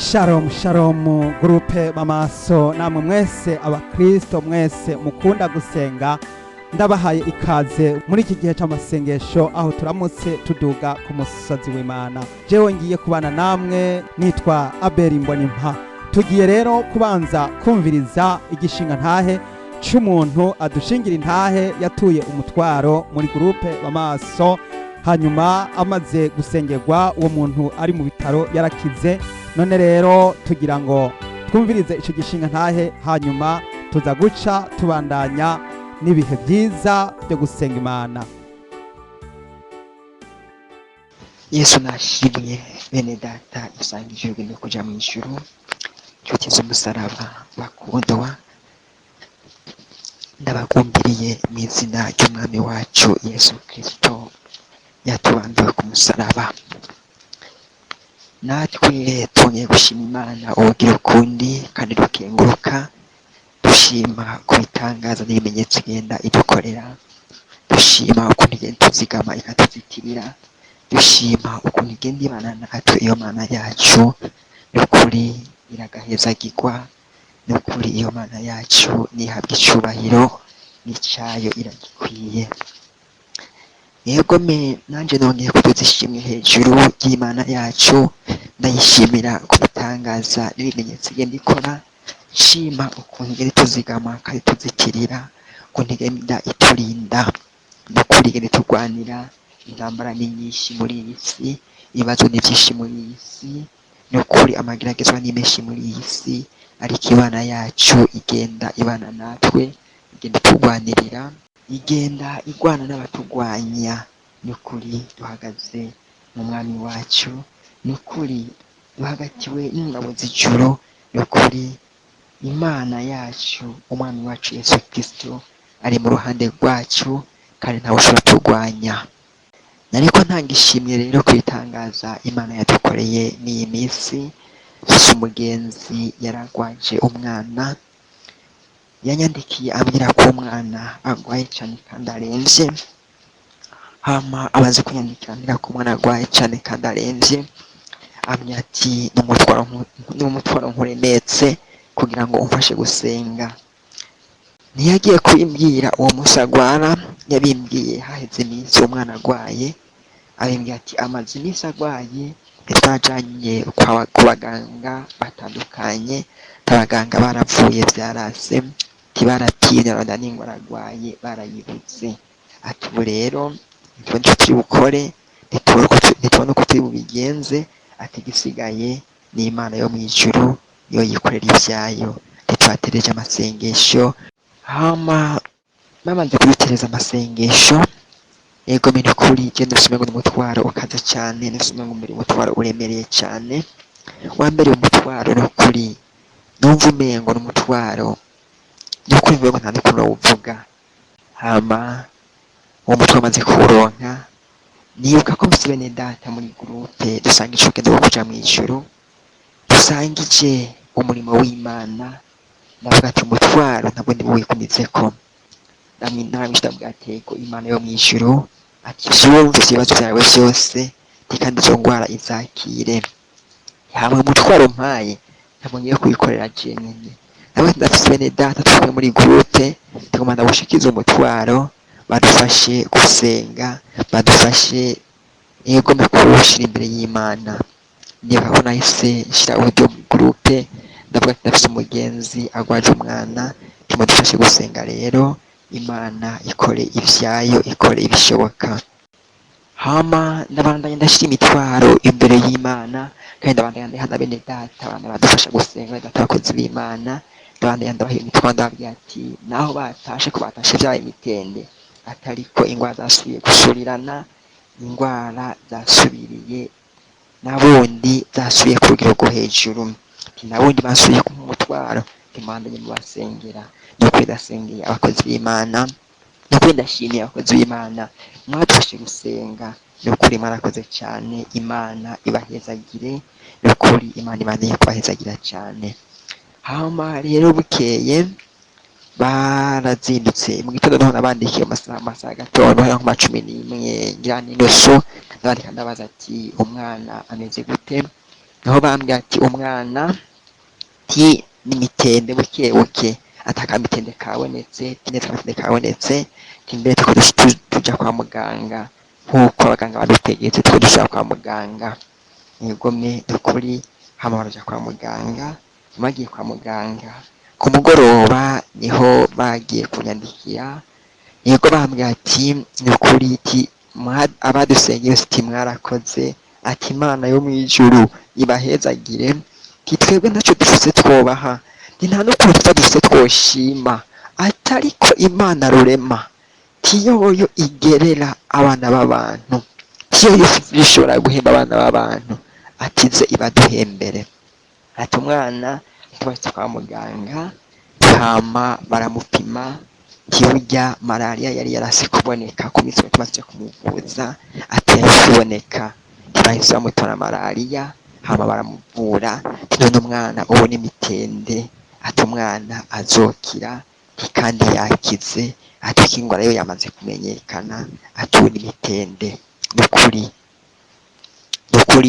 Shalom shalom gurupe mamaso namwe mwese abakristo mwese mukunda gusenga ndabahaye ikaze muri iki gihe cy'amasengesho aho turamutse tuduga ku musozi w'Imana. Jewe ngiye kubana namwe nitwa Abeli Mbonimpa. Tugiye rero kubanza kumviriza igishinga ntahe cy'umuntu adushingira intahe yatuye umutwaro muri gurupe mamaso, hanyuma amaze gusengerwa uwo muntu ari mu bitaro yarakize. None rero tugira ngo twumvirize ico gishinga ntahe, hanyuma tuza guca tubandanya n'ibihe byiza byo gusenga Imana. Yesu nashimye. Bene data dusangije urugendo kuja mu ijuru, nshuti z'umusaraba bakundwa, ndabagumbiriye mu izina ry'umwami wacu Yesu Kristo yatubambiwe ku musaraba. Natwe twongeye gushima Imana ubugira ukundi kandi dukenguruka, dushima ku bitangaza n'ibimenyetso igenda idukorera, dushima ukuntu igenda ituzigama ikatuzitirira, dushima ukuntu igenda ibana natwe. Iyo Mana yacu n'ukuri iragahezagirwa, n'ukuri iyo Mana yacu nihabwa icubahiro n'icayo iragikwiye. Yego nanje nongeye kuduza ishimwe hejuru y'Imana yacu, ndayishimira ku bitangaza n'ibimenyetso igenda ikora, shima ukuntu igenda ituzigama kandi ituzitirira, ukuntu igenda iturinda, n'ukuri igenda iturwanira. Intambara ni nyinshi muri iyi si, ibibazo ni byinshi muri iyi si, n'ukuri amageragezwa ni menshi muri iyi si, ariko Imana yacu igenda ibana natwe, igenda iturwanirira, igenda igwana n'abatugwanya. N'ukuri duhagaze mu mwami wacu, n'ukuri duhagatiwe n'ingabo z'ijuru, n'ukuri Imana yacu umwami wacu Yesu Kristo ari mu ruhande rwacu kandi ntawe ushobora turwanya. Nariko ntanga ishimwe rero kwitangaza Imana yadukoreye n'iyi minsi. Yesu umugenzi yaragwaje umwana, yanyandikiye ambwira ko umwana agwaye cyane kandi aremvye. Hama amaze kunyandikira ambwira ko umwana agwaye cyane kandi aremvye, ambwira ati n'umutwaro nkuremetse kugira ngo umfashe gusenga. Ntiyagiye kubimbwira uwo musi agwara, yabimbwiye haheze iminsi uwo mwana agwaye. Abimbwira ati amaze iminsi agwaye, twajanye ku baganga batandukanye, abaganga baravuye vyarase, tibaratinye abanda n'ingwara agwaye barayibuze. Ati ubu rero ntitubona ico turi bukore, ntitubona uko turi bubigenze, ati igisigaye ni Imana yo mw'ijuru yo yikorera ivyayo. Ntitwatereje amasengesho. Hama bamaze kudutereza amasengesho, yego n'ukuri je ndasoma ngo n'umutwaro ukaze cyane, ndasoma ngo mbere umutwaro uremereye cyane. Wa mbere umutwaro n'ukuri numva umengo n'umutwaro n'ukuri mvuga ngo nta n'ukuntu nawuvuga. Hama uwo mutwe amaze kuwuronka, nibuka ko mfise bene data muri gurupe dusangije urugendo rwo kuja mw'ijuru, dusangije umurimo w'Imana. Ndavuga ati umutwaro ntabwo ndi buwikumizeko, ndaramwisha ndavuga ati ko Imana yo mw'ijuru ati vyumvise ibibazo vyawe vyose, kandi izo ngwara izakire. Hama umutwaro mpaye ntabwo ngiye kuwikorera jenyene, nawe ndafise bene data turi muri gurupe, tugomba ndawushikiza umutwaro, badufashe gusenga, badufashe yego kuwushira imbere y'Imana. Nibuka ko nahise nshira uburyo muri gurupe, ndavuga ati ndafise umugenzi agwaje umwana, tumudufashe gusenga rero Imana ikore ivyayo, ikore ibishoboka. Hama ndabandanya ndashira imitwaro imbere y'Imana, kandi ndabandanya ndahana bene data abana badufasha gusenga, data abakozi b'Imana. Ndabandanya ndabaha imitwaro, ndababwira ati naho batashe ko batashe vyabaye imitende, atariko ingwara zasubiye gusurirana, ingwara zasubiriye nabundi zasubiye ku rugero rwo hejuru. Nabundi basubiye ku mutwaro, ndabandanya mubasengera. N'ukuri ndasengeye abakozi b'Imana, n'ukuri ndashimiye abakozi b'Imana mwadufashe gusenga. N'ukuri mwarakoze cyane, Imana ibahezagire, n'ukuri Imana ibandanye kubahezagira cyane. Hama rero bukeye barazindutse mu gitondo, naho nabandikiye amasaha gatondo nko ma 11 ngira n'inusu, ndabandika ndabaza ati umwana ameze gute. naho bambwira ati umwana ti n'imitende buke buke atakamitende kabonetse tinetse kamitende kabonetse timbere tuja kwa muganga nkuko abaganga badutegetse tudushaka kwa muganga nigome dukuri hama baraja kwa muganga bagiye kwa muganga ku mugoroba niho bagiye kunyandikira yego bambwira ati nukuri ti abadusengeye ati mwarakoze ati Imana yo mwijuru ibahezagire twebwe ntacyo dufise twobaha nta n'ukuntu tutadufise twoshima atariko Imana rurema tiyoyo igerera abana b'abantu tiyoyo ishobora guhemba abana b'abantu atize ibaduhembere ati umwana twese kwa muganga hama baramupima tiburya malaria yari yarasi kuboneka ku minsi tumaze kumuvuza ati yaboneka bahise bamutora malaria hama baramuvura none umwana ubona imitende ati umwana azokira kandi yakize ati ingwara yo yamaze kumenyekana ati ubona imitende nukuri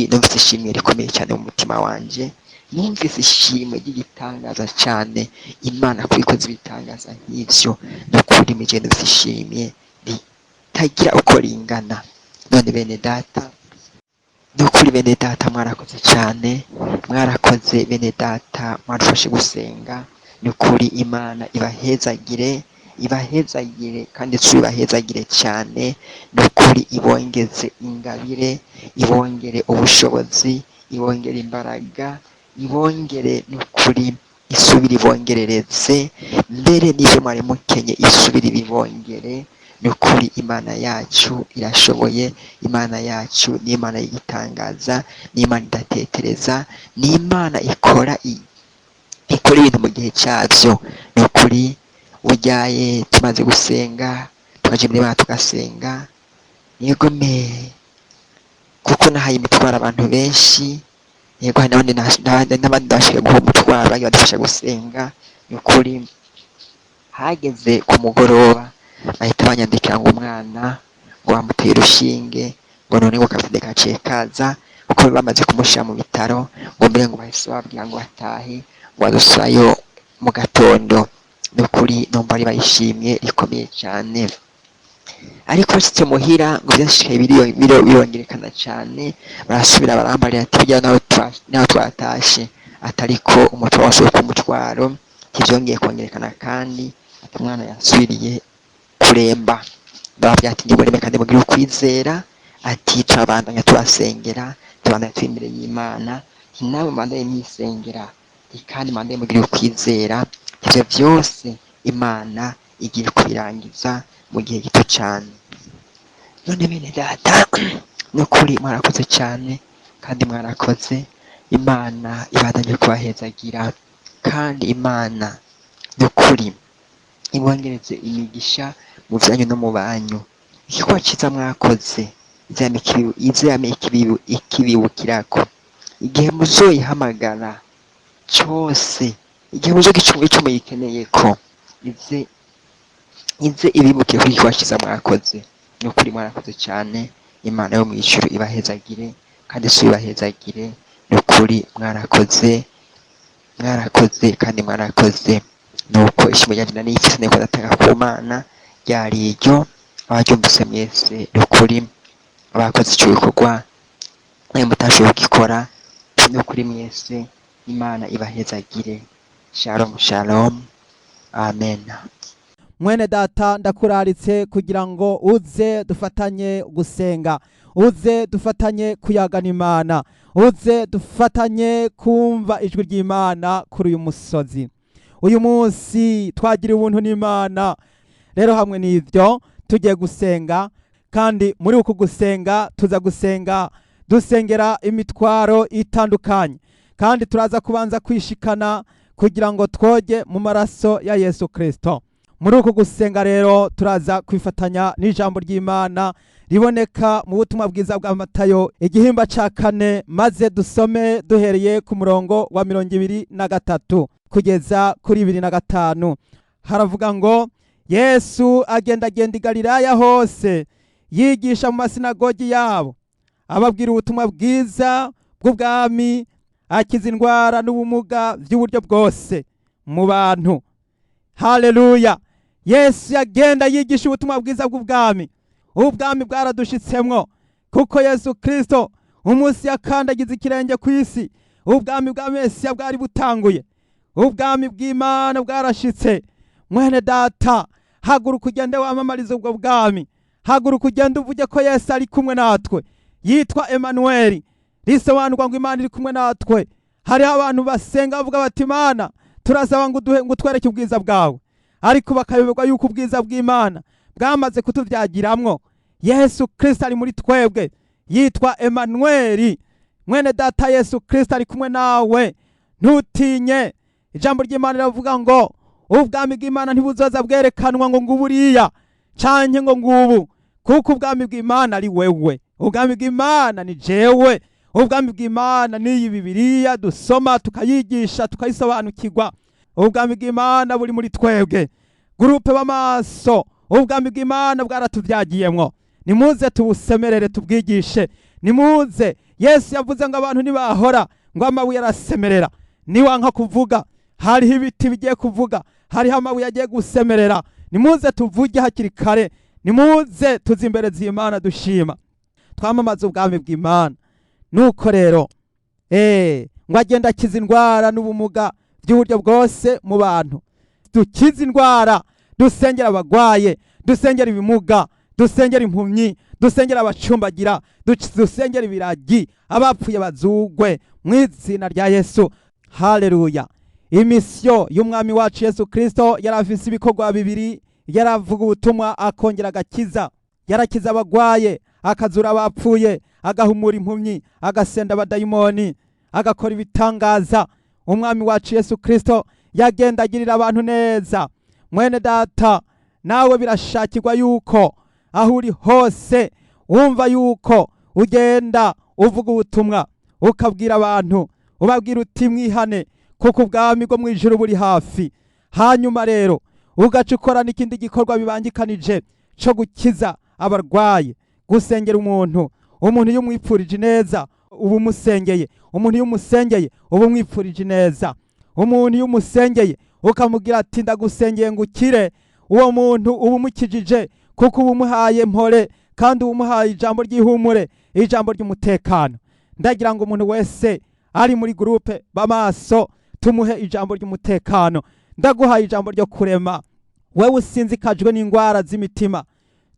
numvise ishimwe rikomeye cyane mu mutima wanje numvise ishimwe ry'igitangaza cyane Imana kubikoze ibitangaza nk'ivyo nukuri mije numvise ishimye ritagira uko ringana none bene data nukuri bene data mwarakoze cyane mwarakoze bene data mwarufashe gusenga nukuri Imana ibahezagire kandi ibahezagire cyane nukuri ibongeze ingabire ibongere ubushobozi ibongere imbaraga ibongere nukuri isubire ibongerereze mbere n'ibyo mwari mukenye isubire ibibongere nukuri Imana yacu irashoboye Imana yacu ni Imana y'igitangaza ni Imana idatetereza ni Imana ikora ibintu mu gihe cyabyo nukuri ujyaye tumaze gusenga tukaje muri Imana tugasenga nigome kuko nahaye imitwaro abantu benshi yego n'abandi bashaka guha umutwaro bagiye badufasha gusenga nukuri hageze ku mugoroba bahita banyandikira ngo umwana ngo bamuteye urushinge ngo none ngo kafide gaciye kaza kuko bamaze kumushyira mu bitaro ngo mbere ngo bahise babwira ngo batahe ngo badusayo mu gatondo nukuri numva ari bayishimye rikomeye cyane ariko bashitse muhira ngo byashikaye birongerekana cyane barasubira barambarira ati bijya naho twatashe atariko umutwaro wasohoka umutwaro kivyongeye kongerekana kandi ati umwana yasubiriye kuremba bababwira ati ndigoreme kandi mugire ukwizera ati turabandanya turasengera tubandanya turi imbere y'Imana nawe mbandaye mwisengera kandi mbandaye mugire ukwizera ivyo vyose Imana igiye kubirangiza mu gihe gito cyane none bene data nukuri mwarakoze cyane kandi mwarakoze Imana ibandanye kubahezagira kandi Imana nukuri ibongereze imigisha mu byanyu no mu banyu ikikorwa cyiza mwakoze izame ikibibukirako igihe muzoyihamagara cyose igihe muzogicumu icyo muyikeneye ko ize ibibuke kuri ikikorwa cyiza mwakoze nukuri mwarakoze cyane Imana yo mu ijuru ibahezagire kandi si ibahezagire nukuri mwarakoze kandi mwarakoze nuko ishimo ryanjye n'ifise neko datanga ku Mana ryari iryo abaryumvise mwese nukuri abakoze icyo gikorwa nawe mutashoboye gukora nukuri mwese Imana ibahezagire shalom shalom amen. mwene data ndakuraritse kugira ngo uze dufatanye gusenga uze dufatanye kuyagana Imana uze dufatanye kumva ijwi ry'Imana kuri uyu musozi uyu munsi twagira ubuntu n'Imana rero hamwe n'ivyo tugiye gusenga kandi muri uku gusenga tuza gusenga dusengera imitwaro itandukanye kandi turaza kubanza kwishikana kugira ngo twoge mu maraso ya Yesu Kristo. Muri uku gusenga rero turaza kwifatanya n'ijambo ry'Imana riboneka mu butumwa bwiza bwa Matayo igihimba ca 4 maze dusome duhereye ku murongo wa 23 kugeza kuri 25. Haravuga ngo Yesu agenda i Galilaya hose yigisha mu masinagogi yabo ababwira ubutumwa bwiza bw'ubwami akiza indwara n'ubumuga by'uburyo bwose mu bantu. Haleluya. Yesu yagenda yigisha ubutumwa bwiza bw'ubwami. Ubwami bwaradushitsemwo kuko Yesu Kristo umunsi yakandagiza ikirenge ku isi, ubwami bwa Mesiya bwari butanguye, ubwami bw'Imana bwarashitse. Mwene data, haguruka ugende wamamariza ubwo bwami, haguruka ugende uvuge ko Yesu ari kumwe natwe. Yitwa Emanueli, risobanurwa ngo Imana iri kumwe natwe. Hariho abantu basenga bavuga bati Imana turasaba ngo utwereke ubwiza bwawe, ariko bakayoberwa yuko ubwiza bw'Imana bwamaze kutuvyagiramwo. Yesu Kristo ari muri twebwe, yitwa Emanueli. Mwene data, Yesu Kristo ari kumwe nawe, ntutinye. Ijambo ry'Imana riravuga ngo ubwami bw'Imana ntibuzoza bwerekanwa ngo nguburiya canke ngo ngubu, kuko ubwami bw'Imana ari wewe. Ubwami bw'Imana ni jewe. Ubwami bw'Imana ni iyi Bibiliya dusoma tukayigisha tukayisobanukirwa. Ubwami bw'Imana buri muri twebwe. Gurupe b'amaso, ubwami bw'Imana bwaratuvyagiyemwo. Nimuze tubusemerere tubwigishe. Nimuze. Yesu yavuze ngo abantu nibahora ngo amabuye arasemerera. Niwanka kuvuga, hariho ibiti bigiye kuvuga, hariho amabuye agiye gusemerera. Nimuze tuvuge hakiri kare. Nimuze tuzimbereze Imana dushima, twamamaza ubwami bw'Imana. Nuko rero ngo agenda akiza indwara n'ubumuga by'uburyo bwose mu bantu. Dukize indwara, dusengera abagwaye, dusengera ibimuga, dusengera impumyi, dusengera abacumbagira, dusengera ibiragi, abapfuye bazugwe mu izina rya Yesu. Haleluya. Imisyo y'umwami wacu Yesu Kristo yarafise ibikorwa bibiri. Yaravuga ubutumwa akongera agakiza. Yarakiza abagwaye, akazura abapfuye, agahumura impumyi, agasenda abadayimoni, agakora ibitangaza. Umwami wacu Yesu Kristo yagenda agirira abantu neza. Mwene data, nawe birashakirwa yuko aho uri hose wumva yuko ugenda uvuga ubutumwa, ukabwira abantu, ubabwira uti mwihane kuko ubwami bwo mu ijuru buri hafi. Hanyuma rero ugaca ukora n'ikindi gikorwa bibangikanije cyo gukiza abarwaye, gusengera umuntu iyo umwipfurije neza uba umusengeye. Umuntu iyo umusengeye uba umwipfurije neza. Umuntu iyo umusengeye ukamubwira ati ndagusengeye ngo ukire, uwo muntu uba umukijije kuko uba umuhaye mpore kandi uba umuhaye ijambo ry'ihumure, ijambo ry'umutekano. Ndagira ngo umuntu wese ari muri gurupe b'amaso tumuhe ijambo ry'umutekano. Ndaguhaye ijambo ryo kurema. Wewe usinzikajwe n'indwara z'imitima,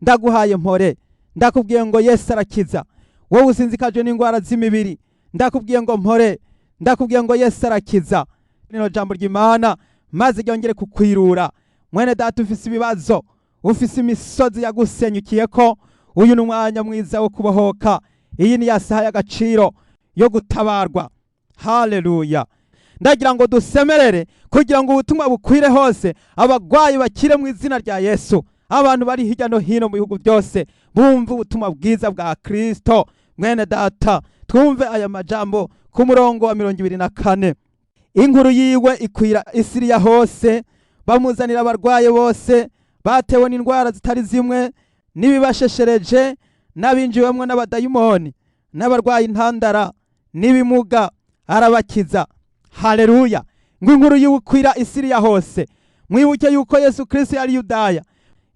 ndaguhaye mpore. Ndakubwiye ngo Yesu arakiza. Wowe usinzikajwe n'indwara z'imibiri, ndakubwiye ngo mpore. Ndakubwiye ngo Yesu arakiza. Rino jambo ry'Imana maze ryongere kukwirura. Mwene data, ufise ibibazo, ufise imisozi yagusenyukiyeko, uyu n'umwanya mwiza wo kubohoka. Iyi ni ya saha y'agaciro yo gutabarwa. Haleluya. Ndagira ngo dusemerere kugira ngo ubutumwa bukwire hose, abagwayi bakire mu izina rya Yesu. Abantu bari hirya no hino mu bihugu byose bumva ubutumwa bwiza bwa Kristo. Mwene data, twumve aya majambo ku murongo wa 24. Inkuru yiwe ikwira Isiriya hose, bamuzanira abarwaye bose batewe n'indwara zitari zimwe, n'ibibasheshereje, n'abinjiwemwo n'abadayimoni, n'abarwaye intandara, n'ibimuga, arabakiza. Haleluya. Ngo inkuru yiwe ikwira Isiriya hose. Mwibuke yuko Yesu Kristo yari Yudaya,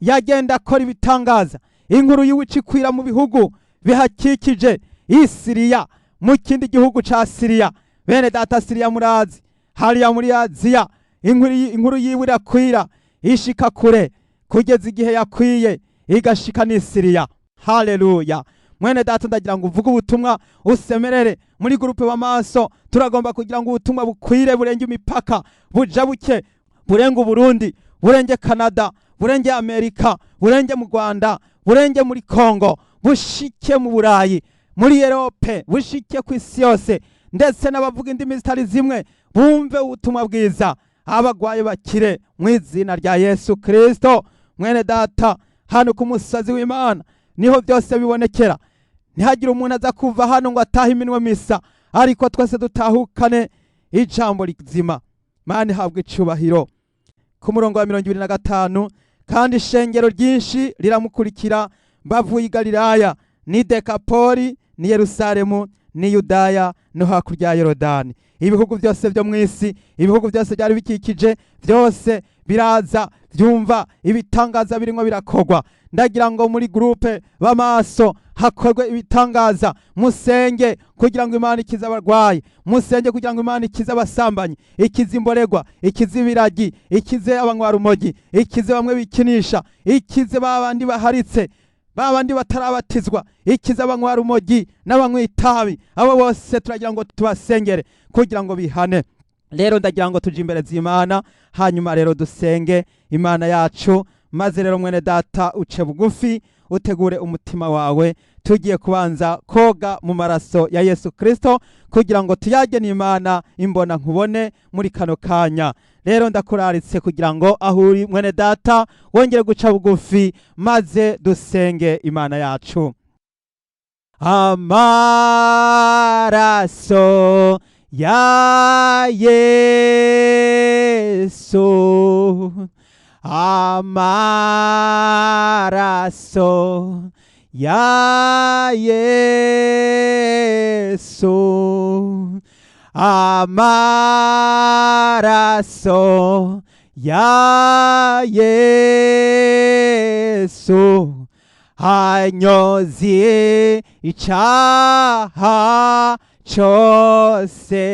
yagenda akora ibitangaza. Inkuru yiwe ikwira mu bihugu bihakikije Isiriya, mu kindi gihugu ca Siriya. Bene data, Siriya murazi, hariya muri Aziya. Inkuru yiwe irakwira ishika kure kugeza igihe yakwiye igashika ni Siriya. Haleluya. Mwene data, ndagira ngo uvuge ubutumwa, usemerere muri gurupe b'amaso. Turagomba kugira ngo ubutumwa bukwire burenge imipaka, bujabuke, burenge Burundi, burenge Canada, burenge Amerika, burenge mu Rwanda, burenge muri Kongo, bushike mu Burayi, muri Europe, bushike ku isi yose, ndetse n'abavuga indimi zitari zimwe bumve ubutumwa bwiza, abagwaye bakire mu izina rya Yesu Kristo. Mwene data, hano ku musozi w'Imana niho byose bibonekera. Ntihagire umuntu aza kuva hano ngo atahe iminwe misa, ariko twese dutahukane ijambo rizima. Mana ihabwe icubahiro. Ku murongo wa 25, kandi ishengero ryinshi riramukurikira bavuye i Galilaya, ni Dekapoli, ni Yerusalemu, ni Yudaya no hakurya ya Yorodani. Ibihugu byose byo mu isi, ibihugu byose byari bikikije, byose biraza byumva ibitangaza birimo birakogwa. Ndagira ngo muri groupe b'amaso hakorwe ibitangaza, musenge kugira ngo Imana ikize abarwayi, musenge kugira ngo Imana ikize abasambanyi, ikize imboregwa, ikize ibiragi, ikize abanywa rumogi, ikize bamwe bikinisha, ikize babandi baharitse, babandi batarabatizwa, ikize abanywa rumogi n'abanywa itabi. Abo bose turagira ngo tubasengere kugira ngo bihane. Rero ndagira ngo tuje imbere z'Imana, hanyuma rero dusenge Imana yacu. Maze rero mwene data uce bugufi, utegure umutima wawe, tugiye kubanza koga mu maraso ya Yesu Kristo kugira ngo tuyage n'Imana imbona nkubone muri kano kanya. Rero ndakuraritse kugira ngo ahuri mwene data wongere guca bugufi, maze dusenge Imana yacu. Amaraso ya Yesu, amaraso ya Yesu, amaraso ya Yesu, anyozie icaha cyose.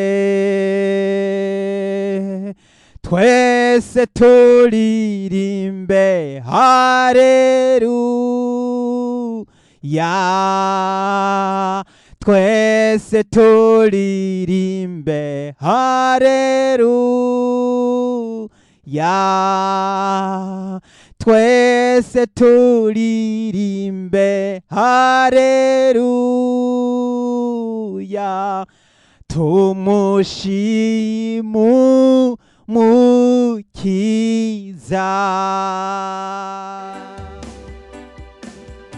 Twese turirimbe haleluya, twese turirimbe haleluya, twese turirimbe haleluya, tumushimu mukiza.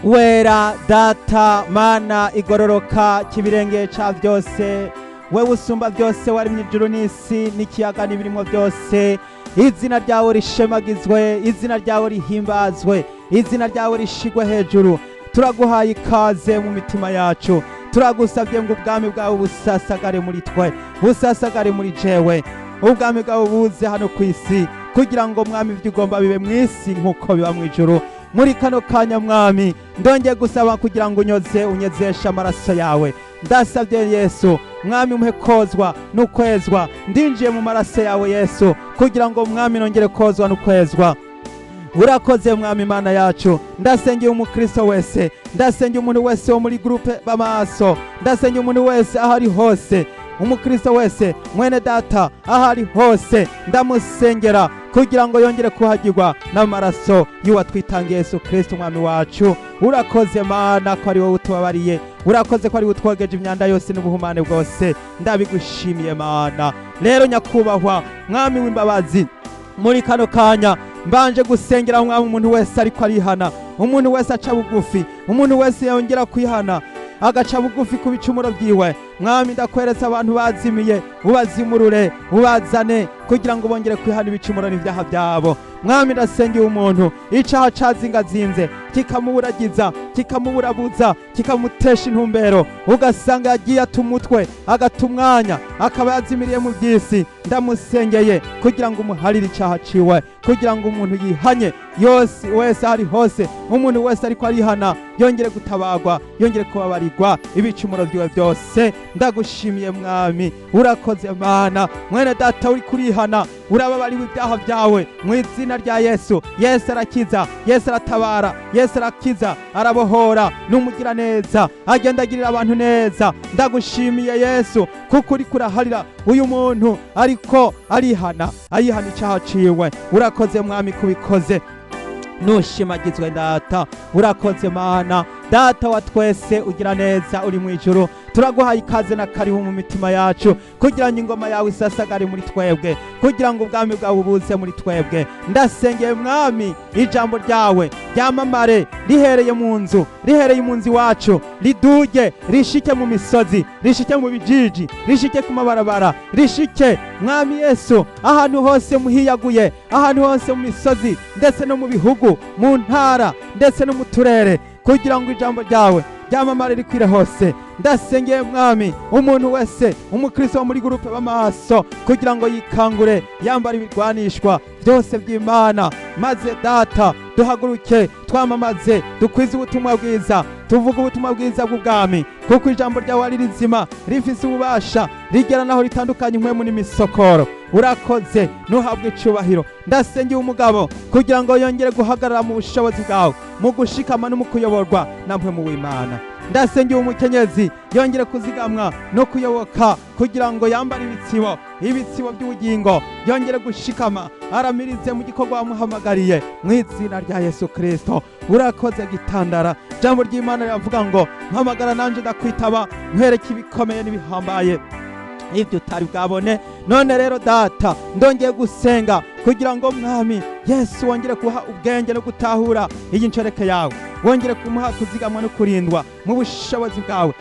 Wera data mana igororoka kibirenge ca byose, wewe usumba byose, wari mu ijuru n'isi n'ikiyaga n'ibirimo byose, izina ryawe rishemagizwe, izina ryawe rihimbazwe, izina ryawe rishigwe hejuru. Turaguhaye ikaze mu mitima yacu, turagusabye ngo ubwami bwawe busasagare muri twe, busasagare muri jewe, ubwami bwawe buze hano ku isi kugira ngo mwami ibyo ugomba bibe mu isi nk'uko biba mu ijuru. Muri kano kanya mwami ndongeye gusaba kugira ngo unyezeshe amaraso yawe. Ndasabye Yesu mwami umuhe kozwa n'ukwezwa, ndinjiye mu maraso yawe Yesu kugira ngo mwami nongere kozwa n'ukwezwa. Urakoze mwami Imana yacu. Ndasengeye umukristo wese, ndasengeye umuntu wese wo muri groupe b'amaso, ndasengeye umuntu wese ahari hose, umukristo wese, mwene data ahari hose, ndamusengera kugira ngo yongere kuhagirwa n'amaraso y'uwatwitangiye Yesu Kristo mwami wacu. Urakoze Mana ko ari wowe utubabariye, urakoze ko ari utwogeje imyanda yose n'ubuhumane bwose, ndabigushimiye Mana. Rero nyakubahwa mwami w'imbabazi, muri kano kanya mbanje gusengera mwami umuntu wese ariko arihana, umuntu wese aca bugufi, umuntu wese yongera kwihana agaca bugufi ku bicumuro byiwe. Mwami ndakweretse abantu bazimiye, ubazimurure, ubazane kugira ngo bongere kwihana ibicumuro n'ibyaha byabo. Mwami ndasengeye umuntu icaha cazingazinze kikamuburagiza, kikamuburabuza, kikamutesha intumbero, ugasanga yagiye atumutwe agatumwanya akaba yazimiriye mu byisi. Ndamusengeye kugira ngo umuharire icaha ciwe, kugira ngo umuntu yihanye yose wese ari hose, umuntu wese ariko arihana yongere gutabagwa, yongere kubabarirwa ibicumuro byiwe byose. Ndagushimiye mwami, urakoze Mana. Mwene data uri kurihana, urababariwe ibyaha byawe mu izina rya Yesu. Yesu arakiza, Yesu aratabara, Yesu arakiza, arabohora, n'umugira neza, agenda agirira abantu neza. Ndagushimiye Yesu kuko uri kuraharira uyu muntu ariko arihana icaha ciwe. Urakoze mwami kubikoze, nushimagizwe data. Urakoze Mana, data wa twese ugira neza uri mu ijuru. Turaguhaye ikaze na karibu mu mitima yacu kugira ngo ingoma yawe isasagare muri twebwe, kugira ngo ubwami bwawe buze muri twebwe. Ndasengeye mwami ijambo ryawe ryamamare rihereye mu nzu, rihereye mu nzu wacu, riduge rishike mu misozi, rishike mu bijiji, rishike ku mabarabara, rishike mwami Yesu ahantu hose muhiyaguye, ahantu hose mu misozi ndetse no mu bihugu, mu ntara ndetse no mu turere, kugira ngo ijambo ryawe ryamamare rikwire hose. Ndasengeye mwami umuntu wese umukristo wo muri gurupe b'amaso kugira ngo yikangure yambara ibirwanishwa byose by'Imana, maze data duhaguruke twamamaze dukwize ubutumwa bwiza, tuvuga ubutumwa bwiza bw'ubwami, kuko ijambo ryawe ari rizima rifise ububasha rigera naho ritandukanye impwemu n'imisokoro. Urakoze, nuhabwe icubahiro. Ndasengeye umugabo kugira ngo yongere guhagarara mu bushobozi bwawe, mu gushikama no mu kuyoborwa na mpwemu w'Imana. Ndasengeye umukenyezi yongere kuzigamwa no kuyoboka kugira ngo yambare ibitsibo by'ubugingo, yongere gushikama aramirize mu gikorwa wamuhamagariye mu izina rya Yesu Kristo. Urakoze gitandara. Jambo ry'Imana riravuga ngo mpamagara nanje ndakwitaba, nkwereke ibikomeye n'ibihambaye ibyo utari bwabone. None rero data, ndongeye gusenga kugira ngo mwami Yesu wongere kuha ubwenge no gutahura iyi nshoreke yawe, wongere kumuha kuzigamwa no kurindwa mu bushobozi bwawe.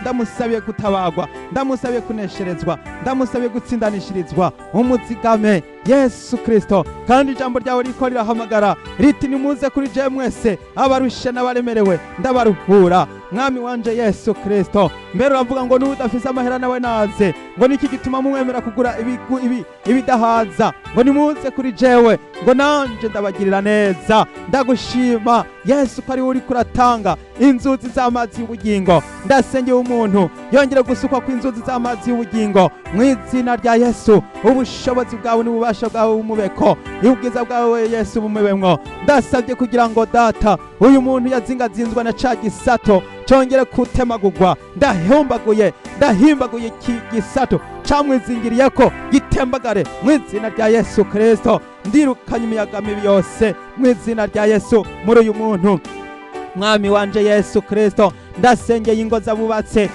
Ndamusabiye gutabagwa, ndamusabiye kunesherezwa, ndamusabiye gutsindanishirizwa. Umuzigame Yesu Kristo. Kandi ijambo ryawe riko rirahamagara riti nimuze kuri je mwese abarushe n'abaremerewe ndabaruhura. Mwami wanje Yesu Kristo, mbere uravuga ngo n'udafise amahera nawe naze, ngo niki gituma mumwemera kugura ibidahaza, ngo nimuze kuri jewe ngo nanje ndabagirira neza. Ndagushima Yesu ko ari uri kuratanga inzuzi z'amazi y'ubugingo. Ndasengeye umuntu yongere gusukwa kw'inzuzi z'amazi y'ubugingo mu izina rya Yesu. Ubushobozi bwawe n'ububasha bwawe bumubeko, ubwiza bwawe Yesu bumubemwo. Ndasabye kugira ngo data uyu muntu yazingazinzwa na ca gisato cyongere kutemagurwa. Ndahimbaguye iki gisato camwizingiriye ko gitembagare mu izina rya Yesu Kristo. Ndirukanye imiyaga mibi yose mu izina rya Yesu muri uyu muntu. Mwami wanje Yesu Kristo, ndasengeye ingo z'abubatse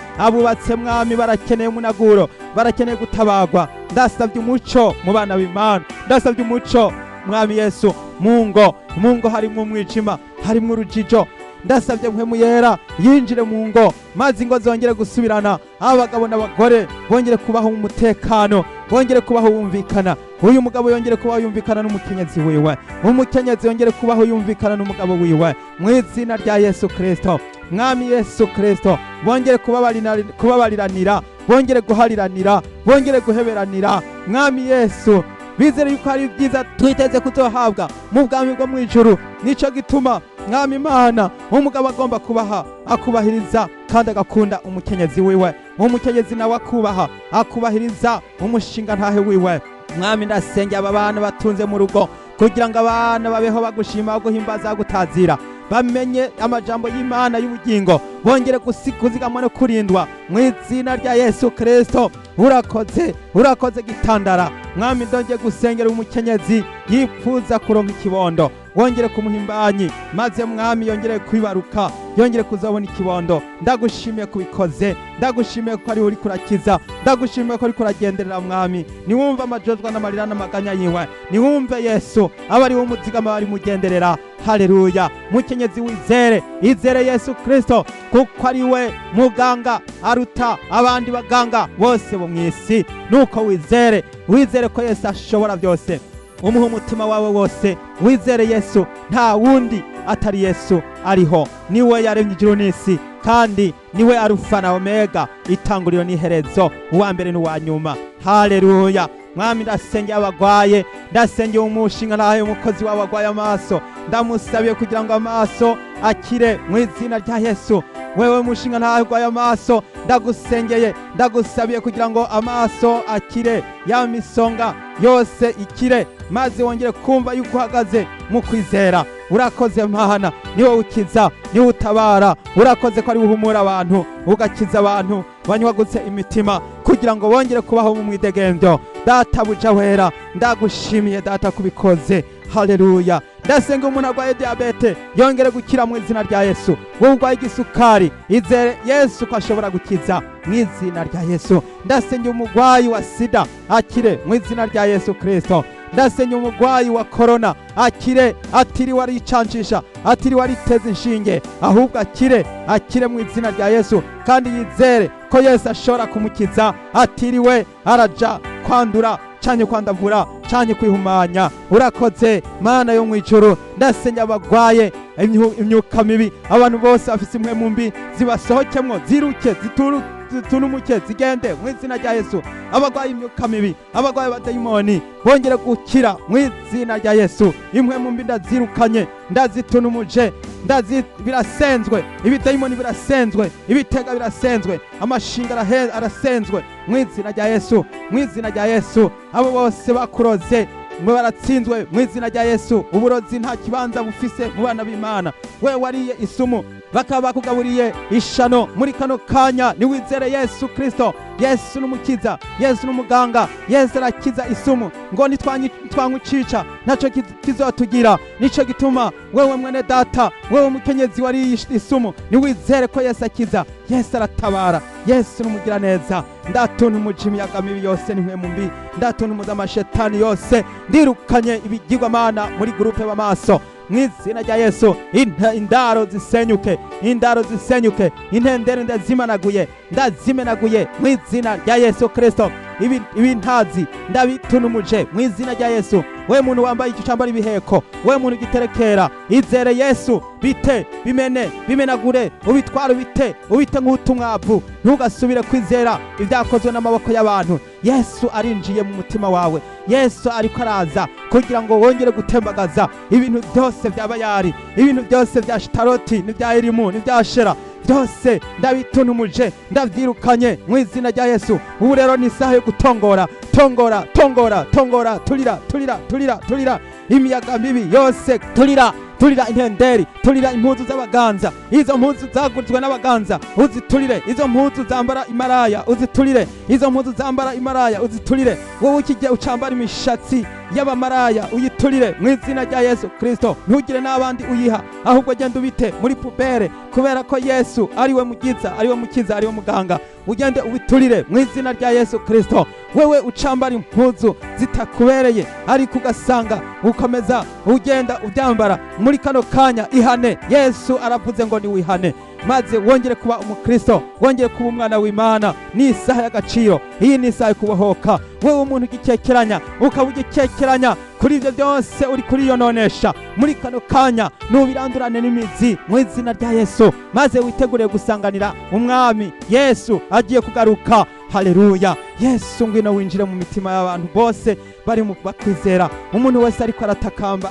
mwami barakeneye umunaguro, barakeneye gutabagwa. Ndasabye umuco mu bana b'Imana, ndasabye umuco mwami Yesu mu ngo harimo umwijima, harimo urujijo. Ndasabye mpwemu yera yinjire mu ngo, maze ingo zongere gusubirana, abagabo n'abagore bongere kubaho mu mutekano, bongere kubaho bumvikana. Uyu mugabo yongere kubaho yumvikana n'umukenyezi wiwe, umukenyezi yongere kubaho yumvikana n'umugabo wiwe mu izina rya Yesu Kristo. Mwami Yesu Kristo, bongere kubabariranira, bongere guhariranira, bongere guheberanira. Mwami Yesu, bizere yuko hari byiza twiteze kuzohabwa mu bwami bwo mu ijuru. Nico gituma mwami Imana umugabo agomba kubaha akubahiriza kandi agakunda umukenyezi wiwe, umukenyezi nawe akubahiriza umushinga ntahe wiwe. Mwami ndasengeye aba bana batunze mu rugo kugira ngo abana babeho bagushima, baguhimbaza, bagutazira, bamenye amajambo y'Imana y'ubugingo, bongere kuzigamwa no kurindwa mu izina rya Yesu Kristo. Urakoze gitandara. Mwami ndongeye gusengera umukenyezi yipfuza kuronka ikibondo, wongere kumuhimbanyi, maze mwami yongere kwibaruka, yongere kuzabona ikibondo. Ndagushimiye kubikoze, ndagushimiye ko ari uri kurakiza, ndagushimiye ko ari kuragenderera. Mwami niwumva amajozwa n'amarira n'amaganya yiwe, niwumve Yesu abari umuzigama bari mugenderera. Haleluya. Mukenyezi izere Yesu Kristo, kuko ari we muganga aruta abandi baganga bose bo mw'isi. Nuko wizere ko Yesu ashobora byose, umuha umutima wawe wose, wizere Yesu. Nta wundi atari Yesu ariho. Niwe yaremye ijuru n'isi, kandi niwe Alufa na Omega, itanguriro n'iherezo, uwa mbere n'uwa nyuma. Haleluya. Mwami ndasengeye abagwaye, ndasengeye umushinga nawe umukozi w'abagwaye amaso, ndamusabiye kugira ngo amaso akire mu izina rya Yesu. Wewe mushinga nawe ugwaye amaso, ndagusabiye kugira ngo amaso akire, ya misonga yose ikire, maze wongere kumva yuko uhagaze mu kwizera. Urakoze Mana, niwe ukiza, niwe utabara. Urakoze ko ari uhumura abantu, ugakiza abantu banywagutse imitima, kugira ngo bongere kubaho mu mwidegembyo. Data buja wera, ndagushimiye data kubikoze. Haleluya. Ndasenga umuntu arwaye diabete yongere gukira mu izina rya Yesu. Wowe urwaye igisukari, izere Yesu ko ashobora gukiza mu izina rya Yesu. Ndasenga umugwayi wa sida akire mu izina rya Yesu Kristo. Ndasenga umugwayi wa corona akire, atiriwe aricancisha, atiriwe ariteza inshinge, ahubwo akire mu izina rya Yesu, kandi yizere ko Yesu ashobora kumukiza, atiriwe araja kwandura canke kwandavura canke kwihumanya. Urakoze Mana yo mwijuru. Ndasenya abagwaye imyuka mibi, abantu bose bafise impwemu mbi zibasohokemwo, ziruke zitunumuke zigende mu izina rya Yesu. Abagwaye imyuka mibi, abagwaye abadayimoni bongere gukira mu izina rya Yesu. Impwemu mbi ndazirukanye, ndazitunumuje, birasenzwe, ibidayimoni birasenzwe, ibitega birasenzwe, amashinga arasenzwe mu izina rya Yesu, mu izina rya Yesu. Abo bose bakuroze mwe baratsinzwe mu izina rya Yesu. Uburozi nta kibanza bufise mu bana b'Imana. We wariye isumu bakaba bakugaburiye ishano muri kano kanya, niwizere Yesu Kristo. Yesu n'umukiza, Yesu n'umuganga, Yesu arakiza isumu, ngo nitwangucica naco kizotugira. Nico gituma wewe mwene data, wewe mukenyezi wariye isumu, niwizere ko Yesu akiza, Yesu aratabara, Yesu n'umugira neza. Ndatuna umujiyaga mibi yose n'impwemu mbi, ndatuna umuzamashetani yose, ndirukanye ibigirwamana muri gurupe b'amaso mu izina rya Yesu. Indaro zisenyuke, indaro zisenyuke, intendere ndazimenaguye mu izina rya Yesu Kristo. Ibintazi ndabitunumuje mu izina rya Yesu. We muntu wambaye icambara ibiheko, we muntu giterekera, izere Yesu, bite bimenagure, ubitwara ubite nk'utumwavu, ntugasubire kwizera ibyakozwe n'amaboko y'abantu. Yesu arinjiye mu mutima wawe, Yesu ariko araza kugira ngo wongere gutembagaza ibintu byose bya Bayali, ibintu byose bya Shitaroti n'ibya Elimu n'ibya Ashera, byose ndabitunumuje, ndavyirukanye mu izina rya Yesu. Ubu rero ni isaha yo gutongora, turira imiyaga mibi yose, turira intenderi, turira impuzu z'abaganza, izo mpuzu zaguzwe n'abaganza uziturire, izo mpuzu zambara imaraya uziturire, izo mpuzu zambara imaraya uziturire. Wowe ukijye ucambara imishatsi y'abamaraya uyiturire mu izina rya Yesu Kristo. Ntugire n'abandi uyiha, ahubwo genda ubite muri pubere, kubera ko Yesu ariwe mugiza, ariwe mukiza, ariwe muganga. Ugende ubiturire mu izina rya Yesu Kristo. Wewe ucambara impuzu zitakubereye, ariko ugasanga ukomeza ugenda ubyambara, muri kano kanya ihane. Yesu aravuze ngo ni wihane, maze wongere kuba umukristo, wongere kuba umwana w'Imana. Ni isaha y'agaciro, iyi ni isaha yo kubohoka. Wewe umuntu ugikekeranya, ukaba ugikekeranya kuri ibyo byose uri kuriyononesha, muri kano kanya nubirandurane n'imizi mu izina rya Yesu, maze witegure gusanganira umwami. Yesu agiye kugaruka. Haleluya. Yesu ngwino winjire mu mitima y'abantu bose bari mu bakwizera. Umuntu wese ariko aratakamba,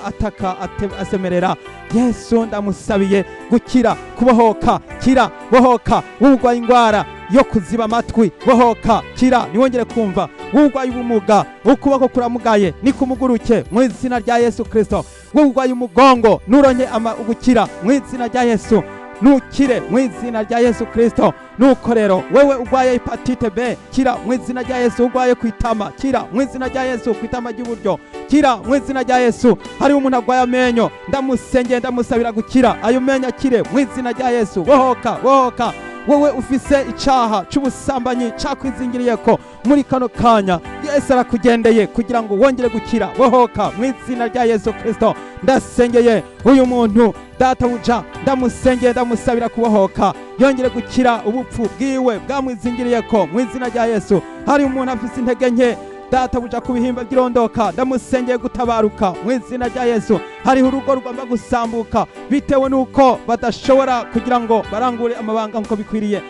asemerera, Yesu ndamusabiye gukira, kubohoka, kira, bohoka. Urwaye ingwara yo kuziba amatwi, bohoka, kira, niwongere kumva. Urwaye ubumuga, ukuboko kuramugaye, nikumuguruke mu izina rya Yesu Kristo. Urwaye umugongo, nuronye ugukira mu izina rya Yesu. Nukire mu izina rya Yesu Kristo. Nuko rero wewe urwaye hepatite B, kira mu izina rya Yesu. Urwaye kwitama, kira mu izina rya Yesu, kwitama ry'uburyo, kira mu izina rya Yesu. Hari umuntu arwaye amenyo, ndamusengeye, ndamusabira gukira ayo menyo, akire mu izina rya Yesu. Bohoka. Wewe ufise icaha c'ubusambanyi cakwizingiriyeko, muri kano kanya Yesu arakugendeye kugira ngo wongere gukira. Bohoka mu izina rya Yesu Kristo. Ndasengeye uyu muntu, databuja, ndamusengeye, ndamusabira kubohoka, yongere gukira ubupfu bwiwe bwamwizingiriyeko mu izina rya Yesu. Hari umuntu afise intege nke, databuja ku bihimba by'irondoka, ndamusengeye gutabaruka mu izina rya Yesu. Hariho urugo rugomba gusambuka bitewe nuko badashobora kugira ngo barangure amabanga nkuko bikwiriye.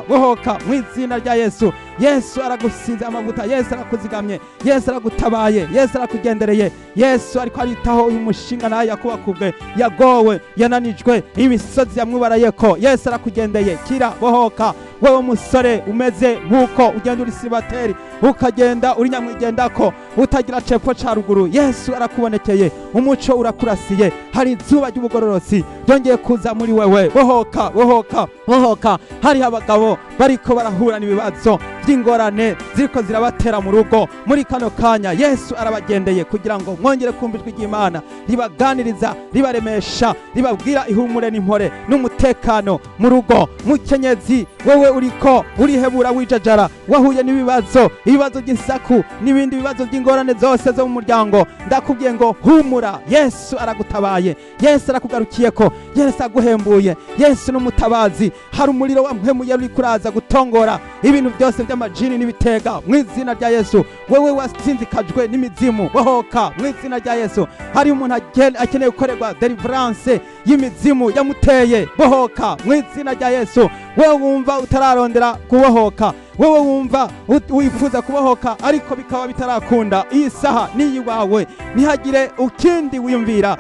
Bohoka mu izina rya Yesu. Yesu aragusize amavuta, Yesu arakuzigamye, Yesu aragutabaye, Yesu arakugendereye. Yesu ariko aritaho uyu mushinga naye yakubakubwe, yagowe, yananijwe, imisozi yamwibarayeko. Yesu arakugendeye, kira, bohoka. Wewe musore umeze nkuko ugenda uri sibateri, ukagenda uri nyamwigendako, utagira cepfo ca ruguru, Yesu arakubonekeye, umuco urakurasiye. Hari izuba ry'ubugororotsi ryongeye kuza muri wewe. Bohoka. Hari abagabo bariko barahura n'ibibazo by'ingorane ziriko zirabatera mu rugo, muri kano kanya Yesu arabagendeye kugira ngo mwongere kumva ijwi ry'Imana ribaganiriza, ribaremesha, ribabwira ihumure n'impore n'umutekano mu rugo. Mukenyezi, wewe uriko urihebura wijajara, wahuye n'ibibazo, ibibazo by'insaku n'ibindi bibazo by'ingorane zose zo mu muryango, ndakubwiye ngo humura, Yesu aragutabaye, Yesu arakugarukiyeko, Yesu aguhembuye, Yesu n'umutabazi. Hari umuriro wa mpwemu yari kuraza gutongora ibintu byose by'amajini n'ibitega mu izina rya Yesu. Wewe wasinzikajwe n'imizimu, bohoka mu izina rya Yesu. Hari umuntu akeneye gukorerwa deliverance y'imizimu yamuteye, bohoka mu izina rya Yesu. Wewe wumva utararondera kubohoka, wewe wumva wifuza kubohoka ariko bikaba bitarakunda, iyi saha niyi wawe. Nihagire ukindi wiyumvira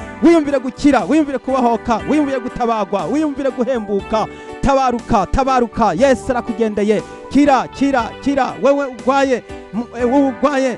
gukira, wiyumvire kubohoka, wiyumvire gutabagwa, wiyumvire guhembuka. Tabaruka, tabaruka, Yesu arakugendeye. Kira, kira, kira. Wewe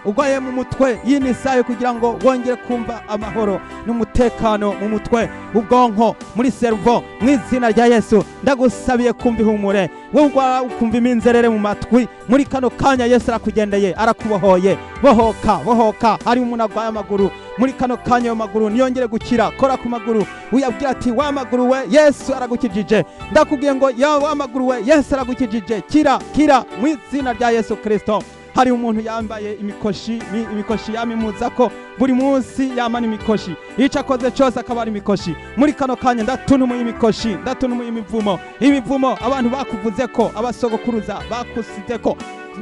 ugwaye mu mutwe, iyi ni isaha kugira ngo wongere kumva amahoro n'umutekano mu mutwe, ubwonko, muri servo. Mu izina rya Yesu ndagusabiye kumva ihumure. Wewe ukumva iminzerere mu matwi, muri kano kanya Yesu arakugendeye, arakubohoye. Bohoka, bohoka. Hari umuntu agwaye amaguru, muri kano kanya yo maguru niyongere gukira. Kora ku maguru, uyabwira ati wa maguru we Yesu aragukijije. Ndakubwiye ngo ya wa maguru we Yesu aragukijije. Kira, kira mu izina rya Yesu Kristo. Hari umuntu yambaye imikoshi yamimuza ko buri munsi yamana imikoshi, ico akoze cyose akaba ari imikoshi. Muri kano kanya ndatunumuye imikoshi, ndatunumuye imivumo abantu bakuvuze ko, abasogokuruza bakusize ko,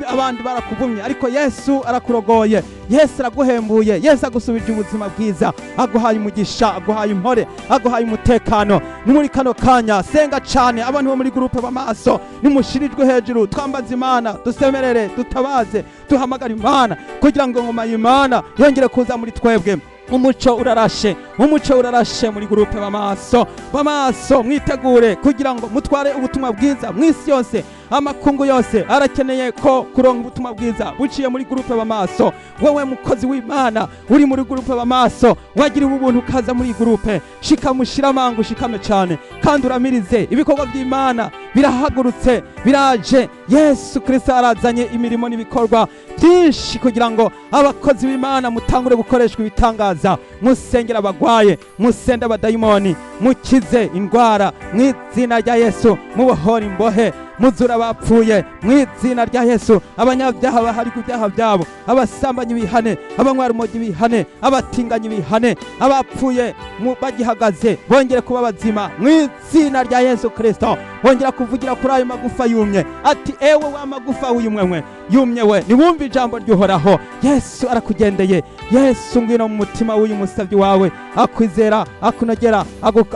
abandi barakuvumye, ariko Yesu arakurogoye, Yesu araguhembuye, Yesu agusubije ubuzima bwiza, aguhaye umugisha, aguhaye impore, aguhaye umutekano. Ni muri kano kanya senga cyane abantu bo muri groupe b'amaso, nimushirijwe hejuru, twambaza Imana, dusemerere, dutabaze, duhamagara Imana kugira ngo ngoma y'Imana yongere kuza muri twebwe. Umuco urarashe muri groupe b'amaso, mwitegure kugira ngo mutware ubutumwa bwiza mw'isi yose. Amakungu yose arakeneye ko kuronka ubutumwa bwiza buciye muri groupe b'amaso. Wewe mukozi w'Imana uri muri groupe b'amaso, wagira ubuntu kaza muri groupe, shikamushiramangu, shikame cyane kandi uramirize. Ibikorwa by'Imana birahagurutse, biraje. Yesu Kristo arazanye imirimo n'ibikorwa byinshi kugira ngo abakozi b'Imana mutangure gukoreshwa ibitangaza. Musengera abagwaye, musenda abadayimoni, mukize indwara mu izina rya Yesu, mubohora imbohe, muzura bapfuye mu izina rya Yesu. Abanyabyaha bahari ku byaha byabo, abasambanyi bihane, abanywara umogi bihane, abatinganyi bihane, abapfuye bagihagaze bongere kuba bazima mu izina rya Yesu Kristo. Bongera kuvugira kuri ayo magufa yumye ati ewe wa magufa uyumwe yumye we, niwumve ijambo ry'Uhoraho. Yesu arakugendeye. Yesu ngwino mu mutima w'uyu musavyi wawe, akwizera, akunogera,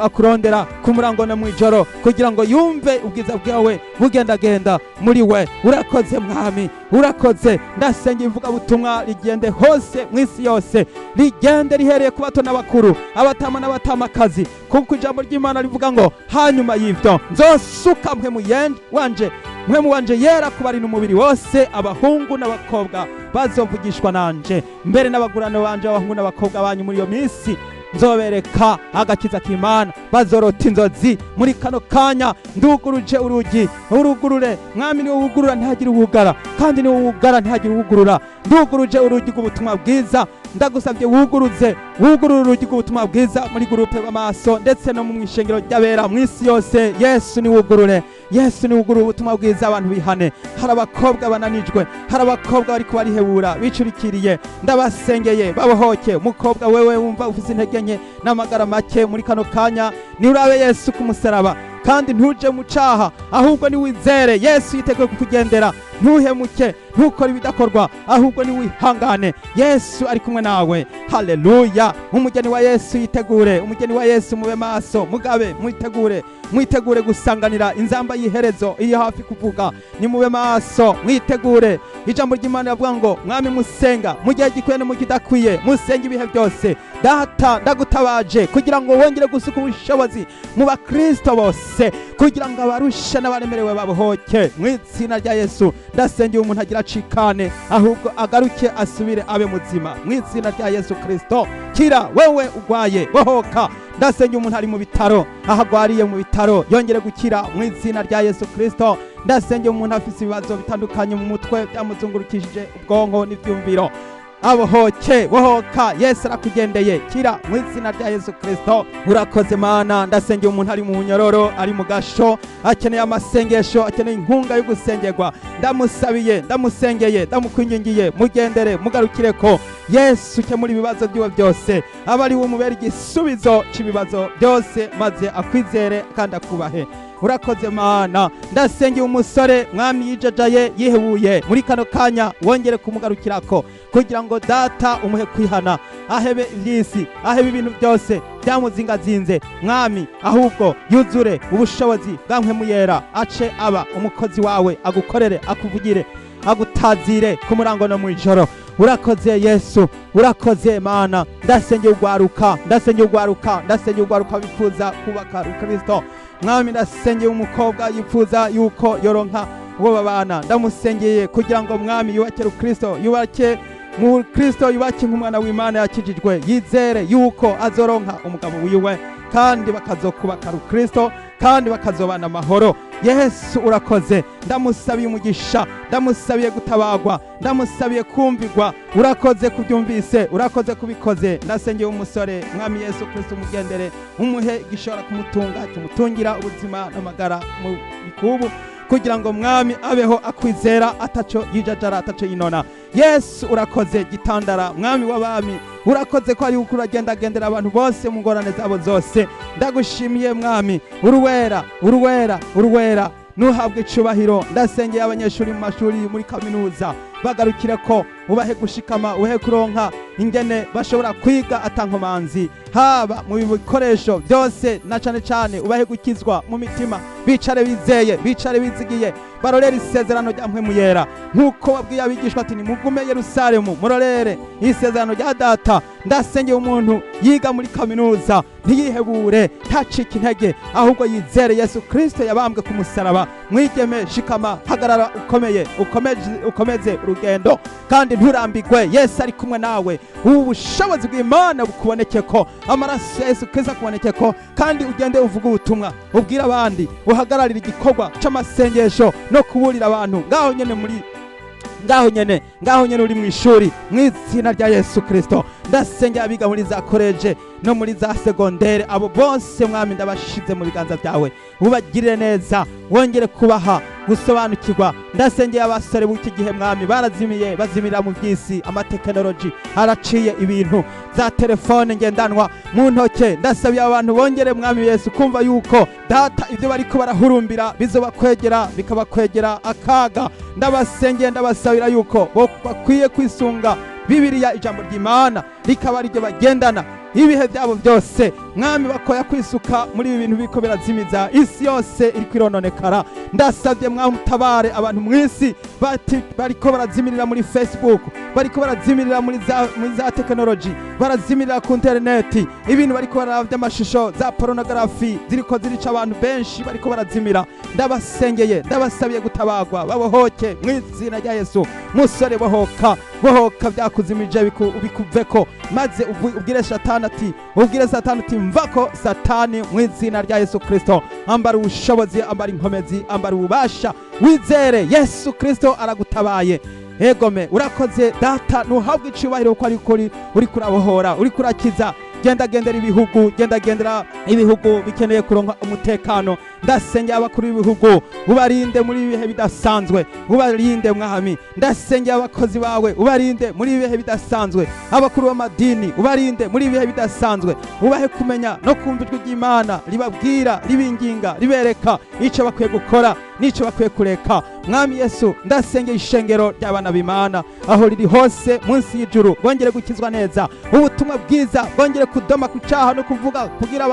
akurondera ku murango na mwijoro kugira ngo yumve ubwiza bwawe bugendagenda muri we. Urakoze Mwami, urakoze. Ndasenga ivuga butumwa rigende hose mw'isi yose, rigende rihereye ku bato n'abakuru, abatama n'abatamakazi, kuko ijambo ry'Imana rivuga ngo hanyuma y'ivyo nzosuka mpwemu wanje yera kubari n'umubiri wose, abahungu n'abakobwa bazovugishwa nanje, mbere n'abagurano banje abahungu n'abakobwa banyu muri iyo minsi nzobereka agakiza k'Imana, bazorota inzozi. Muri kano kanya nduguruje urugi, urugurure Mwami, ni wugurura ntihagire uwugara, kandi ni wugara ntihagire uwugurura. Nduguruje urugi rw'ubutumwa bwiza, ndagusabye wugurura urugi rw'ubutumwa bwiza muri groupe b'amaso ndetse no mu ishengero ry'abera mw'isi yose. Yesu ni wugurure, Yesu ni wugurura ubutumwa bwiza, abantu bihane. Hari abakobwa bananijwe, hari abakobwa bari kubarihebura bicurikiriye, ndabasengeye babohoke. Umukobwa wewe wumva ufise intege nke n'amagara make, muri kano kanya ni urabe Yesu ku musaraba, kandi ntuje mu caha, ahubwo ni wizere. Yesu yiteguye kukugendera, ntuhemuke, ntukore ibidakorwa, ahubwo ni wihangane. Yesu ari kumwe nawe. Haleluya. Umugeni wa Yesu yitegure, umugeni wa Yesu mube maso, mugabe mwitegure gusanganira inzamba y'iherezo iri hafi kuvuga. Ni mube maso, mwitegure. Ijambo ry'Imana rivuga ngo Mwami musenga mu gihe gikwiye no mu kidakwiye, musenga ibihe byose. Data ndagutabaje kugira ngo wongere gusuka ubushobozi mu bakristo bose, kugira ngo abarusha n'abaremerewe babohoke mu izina rya Yesu. Ndasengeye umuntu agira acikane, ahubwo agaruke asubire abe muzima mu izina rya Yesu Kristo. Kira wewe ugwaye, bohoka. Ndasengeye umuntu ari mu bitaro, ahagwariye mu bitaro yongere gukira mu izina rya Yesu Kristo. Ndasengeye umuntu afise ibibazo bitandukanye mu mutwe byamuzungurukishije ubwonko n'ivyumviro, abohoke, bohoka, Yesu arakugendeye, kira mu izina rya Yesu Kristo. Urakoze Mana, ndasengeye umuntu ari mu bunyororo, ari mu gasho, akeneye amasengesho, akeneye inkunga yo gusengerwa, ndamusabiye, ndamusengeye, ndamukwingingiye, mugendere, mugarukireko Yesu, ukemura ibibazo byiwe byose, aba ari we umubera igisubizo cy'ibibazo byose, maze akwizere kandi akubahe. Urakoze Mana, ndasengeye umusore mwami yijajaye yihebuye muri kano kanya, wongere kumugarukirako kugira ngo data umuhe kwihana, ahebe iby'isi, ahebe ibintu byose byamuzingazinze mwami, ahubwo yuzure ubushobozi bwa mpwemu yera, ace aba umukozi wawe, agukorere, akuvugire, agutazire ku murango no mu ijoro. Urakoze Yesu, urakoze Mana, ndasengeye ugwaruka, ndasengeye ugwaruka, ndasengeye ugwaruka bifuza kubaka Kristo mwami, ndasengeye umukobwa yifuza yuko yoronka uwo babana, ndamusengeye kugira ngo mwami yubake Kristo, yubake mu Kristo, yubake nk'umwana w'Imana yakijijwe, yizere yuko azoronka umugabo wiwe kandi bakazokubaka Kristo kandi bakazobana amahoro. Yesu urakoze, ndamusabiye umugisha, ndamusabiye gutabagwa, ndamusabiye kumvigwa. Urakoze kubyumvise, urakoze kubikoze. Ndasengeye umusore mwami Yesu Kristo, umugendere, umuhe gishobora kumutunga, tumutungira ubuzima n'amagara mu bikubu, kugira ngo mwami abeho akwizera, ataco yijajara, ataco yinona. Yesu urakoze gitandara, mwami w'abami, urakoze ko ari ukuragendagendera abantu bose mu ngorane zabo zose. Ndagushimiye mwami, uruwera, uruwera, uruwera, nuhabwe icubahiro. Ndasengeye abanyeshuri mu mashuri, muri kaminuza, bagarukire ko ubahe gushikama, ubahe kuronka ingene bashobora kwiga atankomanzi, haba mu bikoresho byose, na cane cane ubahe gukizwa mu mitima, bicare bizeye, bicare bizigiye, barorere isezerano rya mpwemu yera, nkuko wabwiye abigishwa ati nimugume Yerusalemu, murorere isezerano rya data. Ndasengeye umuntu yiga muri kaminuza, ntiyihebure, ntacike intege, ahubwo yizere Yesu Kristo yabambwe ku musaraba. Mwigeme, shikama, hagarara, ukomeye, ukomeze urugendo kandi nturambigwe. Yesu ari kumwe nawe, ubu bushobozi bw'Imana bukubonekeko, amaraso ya Yesu Kristo akubonekeko, kandi ugende uvuga ubutumwa, ubwira abandi, uhagararira igikorwa c'amasengesho no kuburira abantu ngaho nyene uri mu ishuri, mu izina rya Yesu Kristo. Ndasengera abiga muri za koleje no muri za segondere, abo bose mwami ndabashize mu biganza byawe, ubagirire neza, wongere kubaha gusobanukirwa. Ndasengeye abasore b'iki gihe mwami barazimiye, bazimira mu by'isi, amatekinoloji araciye ibintu, za telefone ngendanwa mu ntoke. Ndasabiye abantu bongere mwami Yesu kumva yuko data ibyo bariko barahurumbira bizobakwegera, bikabakwegera akaga. Ndabasengeye, ndabasabira yuko bakwiye kwisunga Bibiliya, ijambo ry'Imana rikaba ari ryo bagendana ibihe byabo byose mwami, bakoya kwisuka muri ibi bintu biko birazimiza isi yose iri kwirononekara. Ndasabye mwami utabare abantu mu isi bariko barazimirira muri Facebook, bariko barazimirira muri za technology, barazimirira ku interineti, ibintu bariko baravya amashusho za pornography ziriko zirica abantu benshi, bariko barazimira. Ndabasengeye, ndabasabiye gutabagwa, babohoke mu izina rya Yesu. Musore bohoka, bohoka byakuzimije bikuveko, maze ubwire Satani ati mvako Satani mu izina rya Yesu Kristo. Ambara ubushobozi, ambara inkomezi, ambara ububasha, wizere Yesu Kristo aragutabaye. Egome, urakoze data, nuhabwe icubahiro uko ari kuri, uri kurabohora, uri kurakiza. Gendera ibihugu bikeneye kuronka umutekano. Ndasengeye abakuru b'ibihugu, ubarinde muri ibihe bidasanzwe, ubarinde mwami. Ndasengeye abakozi bawe, ubarinde muri ibihe bidasanzwe. Abakuru b'amadini, ubarinde muri ibihe bidasanzwe, ubahe kumenya no kumva ijwi ry'Imana ribabwira, ribinginga, ribereka ico bakwiye gukora n'ico bakwiye kureka. Mwami Yesu, ndasengeye ishengero ry'abana b'Imana aho riri hose munsi y'ijuru, bongere gukizwa neza, ubutumwa bwiza bongere kudoma ku cyaha no kuvuga kugira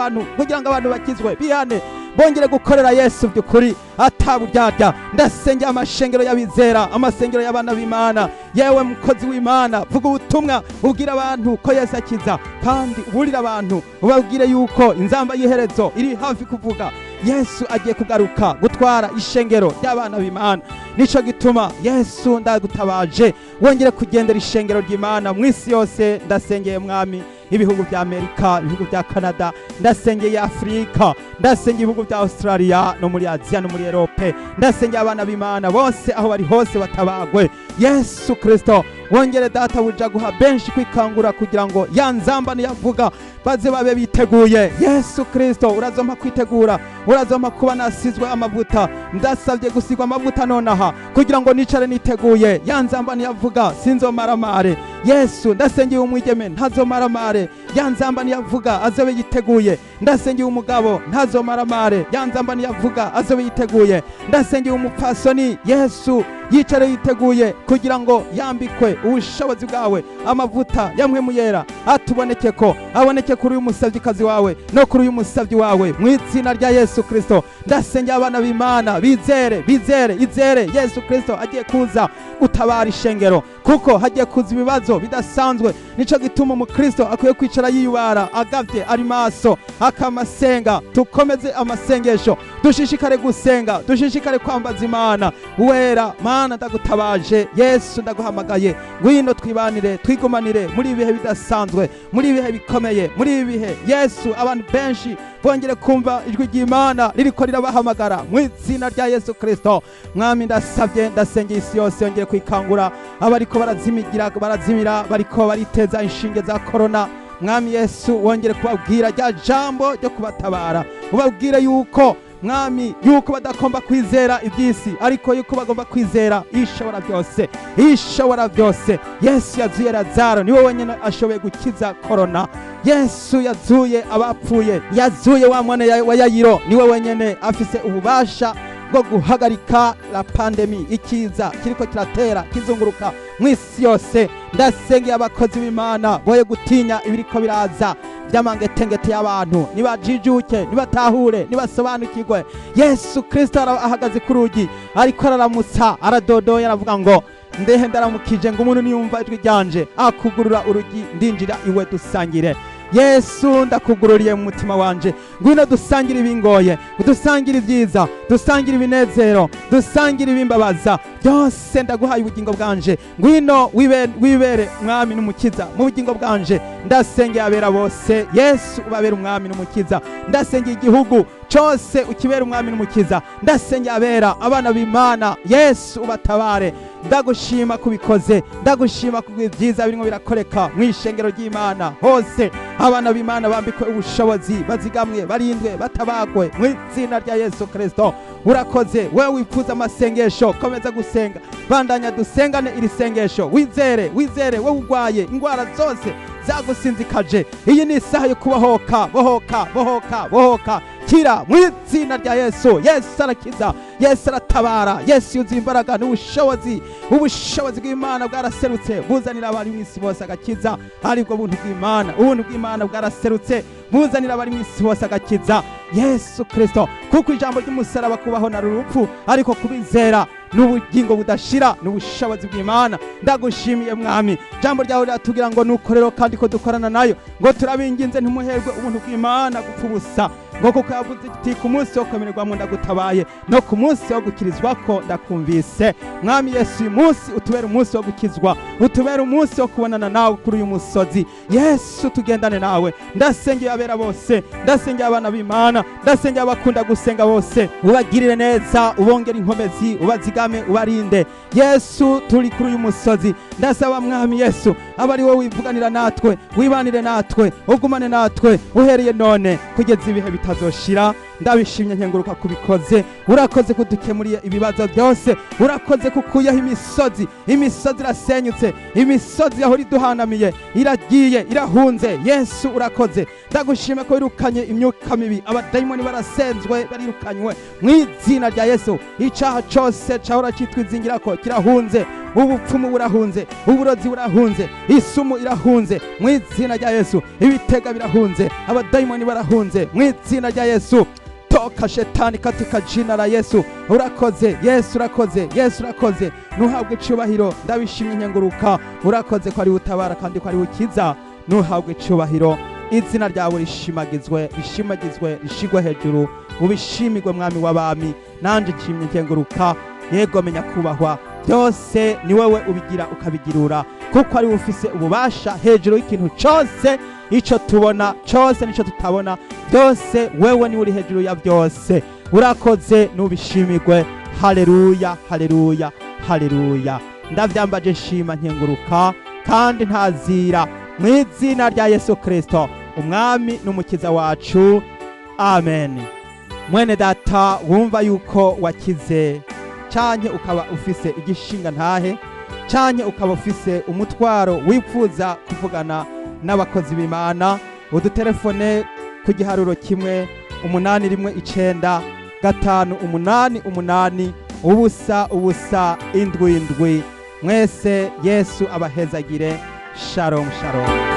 ngo abantu bakizwe, bihane, bongere gukorera Yesu by'ukuri ataburyarya. Ndasengeye amashengero y'abizera, amasengero y'abana b'Imana. Yewe mukozi w'Imana, vuga ubutumwa, ubwira abantu ko Yesu akiza, kandi uburira abantu, ubabwire yuko inzamba y'iherezo iri hafi kuvuga. Yesu agiye kugaruka gutwara ishengero ry'abana b'Imana. Nico gituma Yesu ndagutabaje, wongere kugendera ishengero ry'Imana mu isi yose. Ndasengeye mwami ibihugu bya Amerika, ibihugu bya Canada, ndasengeye Afrika, ndasengeye ibihugu bya Australia no muri Asia no muri Europe. Ndasengeye abana b'Imana bose aho bari hose batabagwe. Yesu Kristo wongere databuja guha benshi kwikangura kugira ngo ya nzamba niyavuga baze babe biteguye. Yesu Kristo urazompa kwitegura, urazompa kuba nasizwe amavuta. Ndasabye gusigwa amavuta nonaha kugira ngo nicare niteguye. Ya nzamba niyavuga sinzomaramare. Yesu ndasengeye umwigeme ntazomaramare. Ya nzamba niyavuga azobe yiteguye. Ndasengeye umugabo ntazomaramare. Ya nzamba niyavuga azobe yiteguye. Ndasengeye umupfasoni Yesu yicare yiteguye kugira ngo yambikwe ubushobozi bwawe, amavuta yamwe muyera atuboneke ko aboneke kuri uyu musavyikazi wawe no kuri uyu musavyi wawe mu izina rya Yesu Kristo. Ndasengeye abana b'Imana bizere Yesu Kristo agiye kuza utabara ishengero, kuko hagiye kuza ibibazo bidasanzwe. Nico gituma umukristo akwiye kwicara yiyubara agavye ari maso akamasenga. Tukomeze amasengesho, dushishikare gusenga, dushishikare kwambaza Imana. Wera Mana ndagutabaje, Yesu ndaguhamagaye, ngwino twibanire twigumanire muri ibihe bidasanzwe, muri ibihe bikomeye, muri ibihe Yesu abantu benshi bongere kumva ijwi ry'Imana ririko rirabahamagara mu izina rya Yesu Kristo. Mwami ndasavye ndasengeye isi yose yongere kwikangura, abariko barazimira bariko bariteza inshinge za corona. Mwami Yesu wongere kubabwira rya jambo ryo kubatabara, ubabwire yuko Mwami yuko badakomba kwizera ibyisi, ariko yuko bagomba kwizera ishobora byose. Yesu yazuye Lazaro, niwe wenyine ashoboye gukiza corona. Yesu yazuye abapfuye, yazuye wa mwana wa Yayiro, niwe wenyine afise ububasha bwo guhagarika la pandemi, ikiza kiriko kiratera kizunguruka mu isi yose. Ndasengeye abakozi b'Imana boye gutinya ibiriko biraza by'amangetengete y'abantu, nibajijuke, nibatahure, nibasobanukirwe. Yesu Kristo ahagaze ku rugi ariko araramutsa, aradodoye, aravuga ngo ndehe ndaramukije ngo umuntu niyumva ijwi ryanje akugurura urugi ndinjira iwe dusangire. Yesu ndakugururiye mu mutima wanje, ngwino dusangire ibingoye, dusangire ibyiza, dusangire ibinezero, dusangire ibimbabaza byose. Ndaguhaye ubugingo bwanje, ngwino wibere Mwami n'umukiza mu bugingo bwanje. Ndasengeye abera bose, Yesu ubabere umwami n'umukiza. Ndasengeye igihugu cyose ukibere umwami n'umukiza. Ndasengeye abera abana b'Imana, Yesu ubatabare. Ndagushima kubikoze, ndagushima kubw'ibyiza birimo birakoreka mu ishengero ry'Imana hose. Abana b'Imana bambikwe ubushobozi, bazigamwe, barindwe, batabagwe mu izina rya Yesu Kristo. Urakoze wewe wifuza amasengesho, komeza gusenga, bandanya dusengane iri sengesho. Wizere wewe ugwaye ingwara zose zagusinzikaje, iyi ni isaha yo kubohoka. Bohoka kira mu izina rya Yesu. Yesu arakiza, Yesu aratabara, Yesu yuzuye imbaraga n'ubushobozi. Ubushobozi bw'Imana bwaraserutse buzanira abari mu isi bose agakiza. Aribwo buntu bw'Imana bwaraserutse buzanira abari mu isi bose agakiza. Yesu Kristo, kuko ijambo ry'umusaraba kubaho na urupfu, ariko kubizera n'ubugingo budashira n'ubushobozi bw'Imana. Ndagushimiye Mwami, jambo ryawe riratubwira ngo nuko rero kandi ko dukorana nayo, ngo turabinginze ntimuherwe ubuntu bw'Imana gupfa ubusa, ngo kuko yavuze iti ku munsi wo kwemererwamo ndagutabaye, no ku munsi wo gukirizwako ndakumvise. Mwami Yesu, uyu munsi utubere umunsi wo gukizwa, utubere umunsi wo kubonana nawe kuri uyu musozi. Yesu tugendane nawe. Ndasengeye abera bose, ndasengeye abana b'Imana, ndasengeye abakunda gusenga bose, ubagirire neza, ubongere inkomezi, ubazigame, ubarinde. Yesu turi kuri uyu musozi, ndasaba Mwami Yesu abari wowe wivuganira natwe, wibanire natwe, ugumane natwe uhereye none kugeza ibihe bitazoshira. Ndabishimye nkenguruka kubikoze. Urakoze kudukemuriye ibibazo byose, urakoze kukuyaho imisozi irasenyutse, imisozi yaho riduhanamiye iragiye irahunze. Yesu urakoze, ndagushime ko wirukanye imyuka mibi, abadayimoni barasenzwe, barirukanywe mu izina rya Yesu. Icaha cyose cyahora cyitwa izingirako kirahunze, ubupfumu burahunze, uburozi burahunze, isumu irahunze mu izina rya Yesu. Ibitega birahunze, abadayimoni barahunze mu izina rya Yesu. Toka shetani katika jina la Yesu. Urakoze Yesu, urakoze Yesu, urakoze. Nuhabwe icubahiro, ndabishimye nkenguruka. Urakoze ko ari utabara kandi ko ari ukiza. Nuhabwe icubahiro, izina ryawe rishimagizwe, rishigwe hejuru. Ubishimirwe Mwami w'abami. Nanje nshimye nkenguruka. Yego menya kubahwa, byose ni wewe ubigira ukabigirura, kuko ari ufise ububasha hejuru y'ikintu cyose, ico tubona cyose nico tutabona, byose wewe ni uri hejuru ya byose. Urakoze, nubishimirwe. Haleluya, haleluya, haleluya. ndavyambaje nshima nkenguruka kandi ntazira mu izina rya Yesu Kristo umwami n'umukiza wacu, amen. Mwene data wumva yuko wakize canke ukaba ufise igishinga ntahe canke ukaba ufise umutwaro wifuza kuvugana n'abakozi b'Imana, udutelefone ku giharuro 1-800-588-777. Mwese Yesu abahezagire. Shalom shalom.